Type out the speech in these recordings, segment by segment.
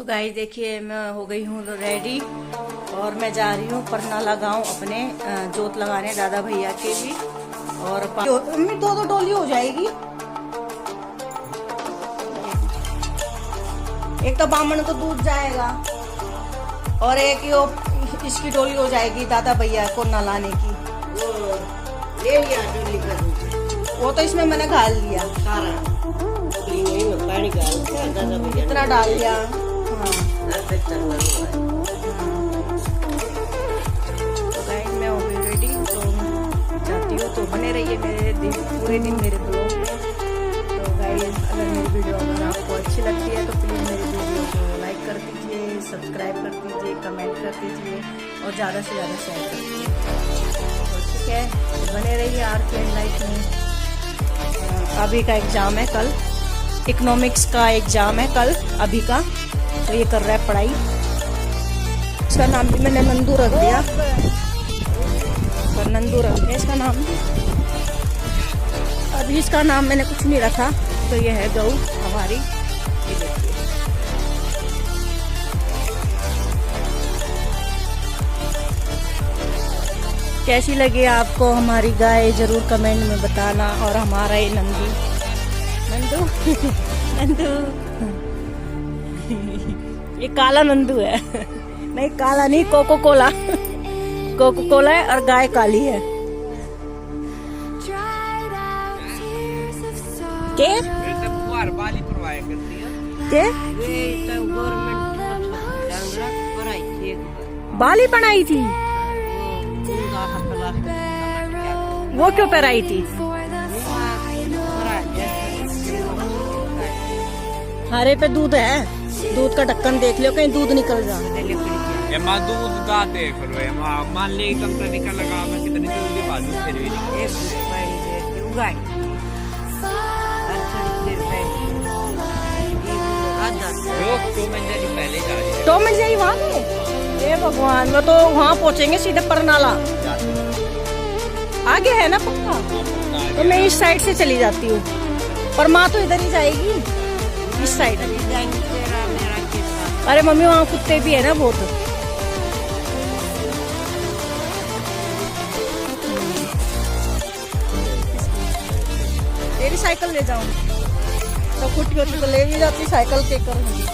Guys देखिए मैं हो गई हूँ रेडी और मैं जा रही हूँ परनाला गांव अपने जोत लगाने दादा भैया के भी। और दो डोली हो जाएगी। एक तो बामण को दूध जाएगा और एक यो इसकी डोली हो जाएगी दादा भैया को नलाने की। ले लिया डोली का दूध, वो तो इसमें मैंने घाल लिया सारा पानी डाल दादा भैया इतना डाल दिया। हाँ तो गाइस मैं हो गई रेडी, तो जाती हूँ। तो बने रहिए मेरे दिन पूरे दिन मेरे ब्लॉग में। तो गाइस अगर मेरी वीडियो अगर आपको अच्छी लगती है तो प्लीज़ मेरी वीडियो को लाइक कर दीजिए, सब्सक्राइब कर दीजिए, कमेंट कर दीजिए और ज़्यादा से ज़्यादा शेयर कर दीजिए। तो ठीक है, तो बने रहिए आरके लाइफ में। अभी का एग्ज़ाम है कल, इकोनॉमिक्स का एग्ज़ाम है कल अभी का, तो ये कर रहा है पढ़ाई। इसका नाम भी मैंने नंदू रख दिया, पर नंदू रख दिया इसका नाम। अभी इसका नाम मैंने कुछ नहीं रखा। तो ये है गऊ हमारी, ये देखिए। कैसी लगी आपको हमारी गाय जरूर कमेंट में बताना। और हमारा ये नंदू नंदू ये काला नंदू है। नहीं काला नहीं, कोको कोला है और गाय काली है। के बाली बनाई थी, वो क्यों पहराई थी? हरे पे दूध है, दूध का ढक्कन देख लो कहीं दूध निकल जाए। दूध का देख लो, मान ले कम से निकल लगा मैं कितनी दूध के बाजू फिर तो मैं जाई वहाँ पे। हे भगवान, वो तो वहाँ पहुँचेंगे सीधे परनाला, आगे है ना पक्का। तो मैं इस साइड से चली जाती हूँ, पर माँ तो इधर ही जाएगी इस साइड। अरे मम्मी वहाँ कुत्ते भी है ना बहुत। तेरी साइकिल ले जाऊँ तो कुटी होती तो ले भी जाती, साइकिल के करूँगी।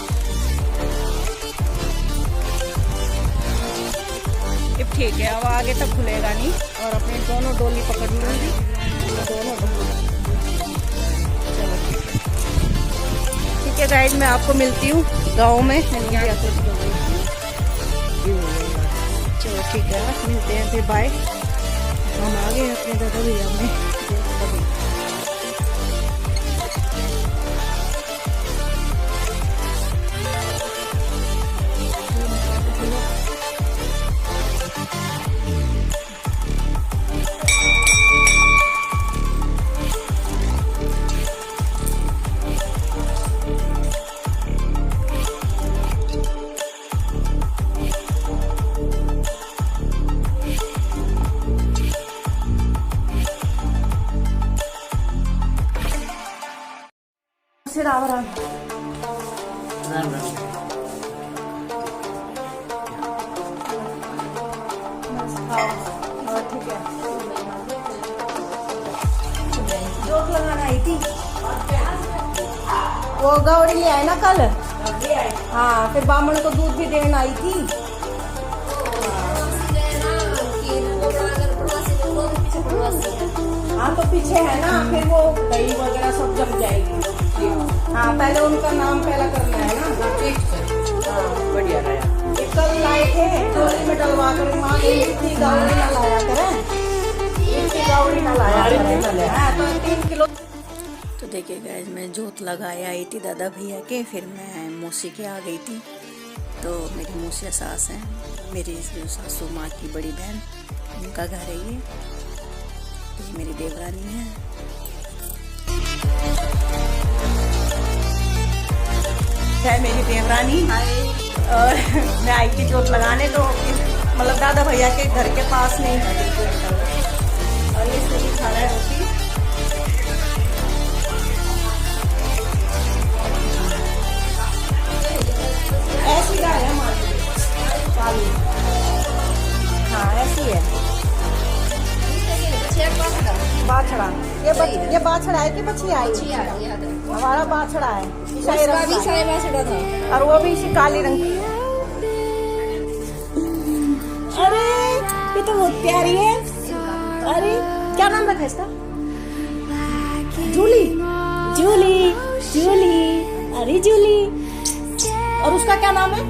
ठीक है, अब आगे तक खुलेगा नहीं और अपनी दोनों डोली पकड़ लूंगी, दोनों डोली। चलो ठीक है गाइस, मैं आपको मिलती हूँ गाँव में। चलो ठीक है, मिलते हैं फिर, बाय। हम आ गए अपने दादा भैया में। राम राम। ठीक है, जोत लगाना आई थी, वो गौड़ी ले आए ना कल। हाँ, फिर बामण को दूध भी देने आई थी। हाँ तो पीछे है ना, फिर वो दही वगैरह सब जम जाएगी। हाँ पहले उनका नाम पहला करना है ना। ठीक है, हाँ बढ़िया रहा। एक कल लाए थे डोली में डलवा कर, माँ इतनी गावड़ी ना लाया करें, इतनी गावड़ी ना लाया करें। हाँ तो 3 किलो। तो देखिए गाइस, मैं जोत लगाया आई थी दादा भैया के, फिर मैं मौसी के आ गई थी। तो मेरी मौसी सास हैं, मेरी जो सासू माँ की बड़ी बहन, उनका घर है ये। तो मेरी देवरानी है। मेरी देवरानी और मैं आई थी जोत लगाने, तो मतलब दादा भैया के घर के पास नहीं है बिल्कुल। और ये सभी खा रहा है रोटी। ये बाछड़ा है कि बछिया आई? हमारा बाछड़ा है, ईसाई रंग का है। और वो भी इसी काली रंग की है। अरे ये तो बहुत प्यारी है। अरे क्या नाम रखा है इसका? जूली जूली जूली। अरे जूली। और उसका क्या नाम है?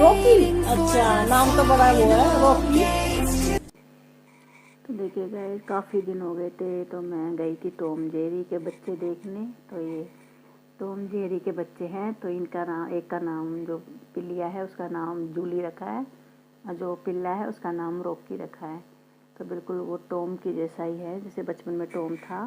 रॉकी। अच्छा, नाम तो बड़ा वो है, रॉकी। तो देखिए गाइस, काफ़ी दिन हो गए थे तो मैं गई थी टॉम जेरी के बच्चे देखने। तो ये टॉम जेरी के बच्चे हैं। तो इनका नाम, एक का नाम जो पिल्लिया है उसका नाम जूली रखा है और जो पिल्ला है उसका नाम रॉकी रखा है। तो बिल्कुल वो टॉम की जैसा ही है जैसे बचपन में टॉम था।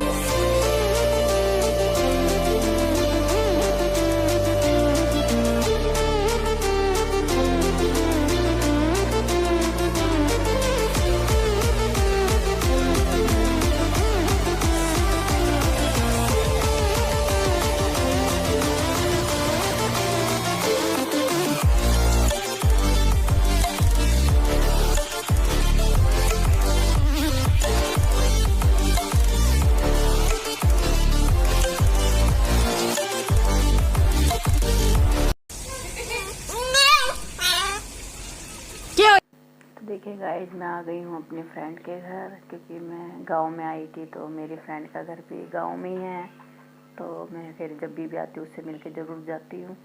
देखिए गाइस, मैं आ गई हूँ अपने फ्रेंड के घर, क्योंकि मैं गांव में आई थी तो मेरी फ्रेंड का घर भी गांव में ही है। तो मैं फिर जब भी आती हूँ उससे मिलके ज़रूर जाती हूँ।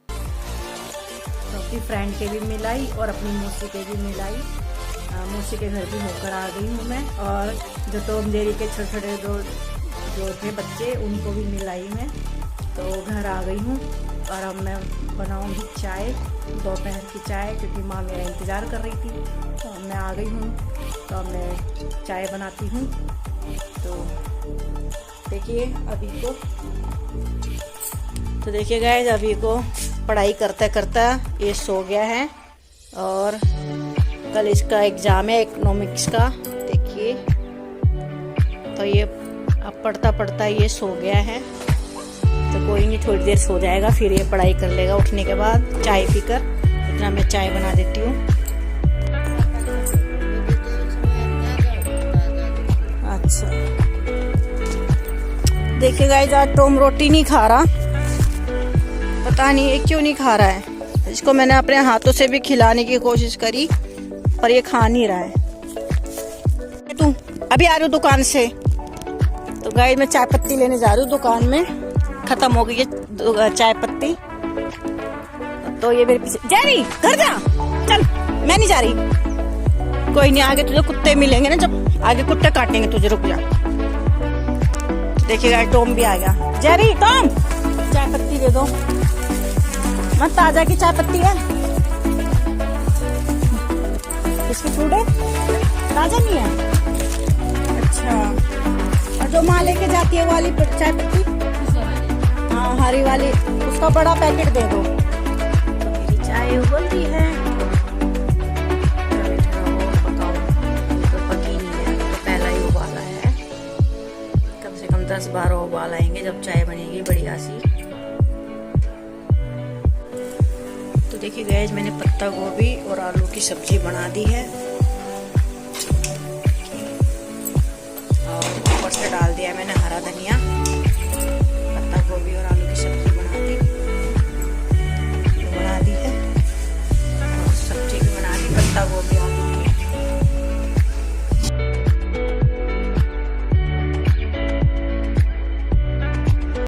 तो अपनी फ्रेंड के भी मिलाई और अपनी मौसी के भी मिलाई। मौसी के घर भी होकर आ गई हूँ मैं। और जो टॉम जेरी के छोटे छोटे जो थे बच्चे उनको भी मिलाई मैं। तो घर आ गई हूँ और अब मैं बनाऊंगी चाय, दोपहर की चाय, क्योंकि माँ मेरा इंतज़ार कर रही थी। तो मैं आ गई हूँ तो अब मैं चाय बनाती हूँ। तो देखिए अभी को, तो देखिए गाइस, अभी को पढ़ाई करता करता ये सो गया है। और कल इसका एग्ज़ाम है इकोनॉमिक्स का, देखिए। तो ये अब पढ़ता पढ़ता ये सो गया है। तो कोई नहीं, थोड़ी देर सो जाएगा, फिर ये पढ़ाई कर लेगा उठने के बाद चाय पीकर। इतना मैं चाय बना देती हूँ। अच्छा, देखिए गाइस, आज टॉम रोटी नहीं खा रहा, पता नहीं ये क्यों नहीं खा रहा है। इसको मैंने अपने हाथों से भी खिलाने की कोशिश करी पर ये खा नहीं रहा है। तू अभी आ रही हूँ दुकान से। तो गाइस, मैं चाय पत्ती लेने जा रही हूँ दुकान में, खत्म हो गई है चाय पत्ती। तो ये मेरे पीछे, जेरी घर जा, चल, मैं नहीं जा रही। कोई नहीं, आगे तुझे कुत्ते मिलेंगे ना, जब आगे कुत्ते काटेंगे तुझे, रुक जा। देखिएगा टॉम भी आ गया। जेरी, टॉम, चाय पत्ती दे दो। मैं ताजा की चाय पत्ती है, इसकी फ्रूट है, ताजा नहीं है। अच्छा, और जो माँ लेके जाती है वाली चाय पत्ती, हाँ हरी वाली, उसका बड़ा पैकेट दे दो। मेरी चाय उबलती है, तो पकी नहीं है, तो पहला ही उबाला है। कम से कम 10-12 उबाल आएंगे जब चाय बनेगी बढ़िया सी। तो देखिए गाइस, मैंने पत्ता गोभी और आलू की सब्जी बना दी है।